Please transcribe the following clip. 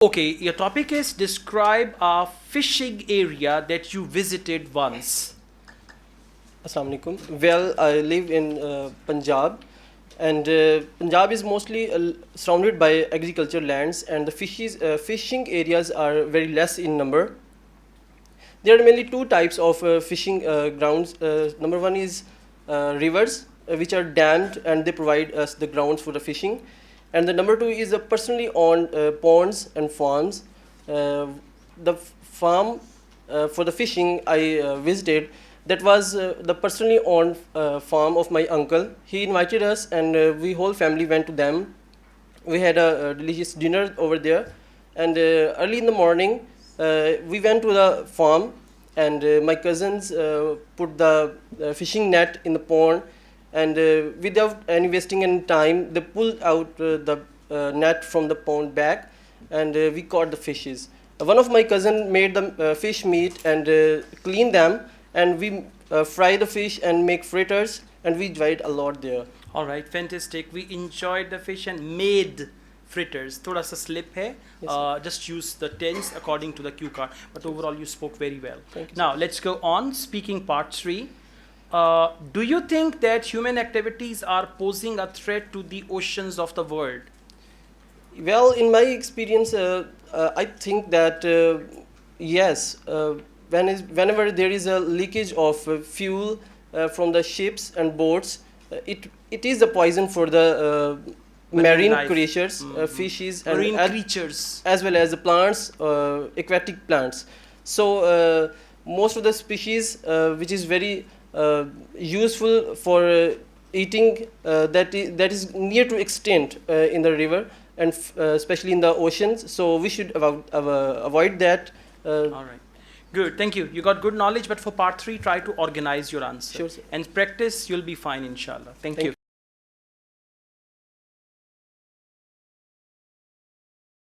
Okay, your topic is describe a fishing area that you visited once. Assalamu alaikum. Well, I live in Punjab, and Punjab is mostly surrounded by agricultural lands, and the fishing areas are very less in number. There are mainly two types of fishing grounds. Number one is rivers, which are dammed, and they provide us the grounds for the fishing. And the number two is the personally owned ponds and farms. The farm for the fishing I visited, that was the personally owned farm of my uncle. He invited us, and we whole family went to them. We had a delicious dinner over there, and early in the morning we went to the farm, and my cousins put the fishing net in the pond, and without any wasting any time, they pulled out the net from the pond back, and we caught the fishes. One of my cousin made the fish meat and clean them, and we fry the fish and make fritters, and we enjoyed a lot there. All right, fantastic. We enjoyed the fish and made fritters. थोड़ा सा slip है. Yes, Just use the tense according to the cue card. But overall, you spoke very well. Thank you, Now let's go on. Speaking part 3. Do you think that human activities are posing a threat to the oceans of the world? Well, in my experience, I think that yes, whenever there is a leakage of fuel from the ships and boats, it is a poison for the marine life. creatures, fishes, and Marine creatures. as well as the plants, aquatic plants. So most of the species, which is very useful for eating, that is near to extinct in the river, and especially in the oceans. So we should avoid that. All right. Good. Thank you. You got good knowledge, but for part 3, try to organize your answer. Sure, sir. And practice, you'll be fine, inshallah. Thank you.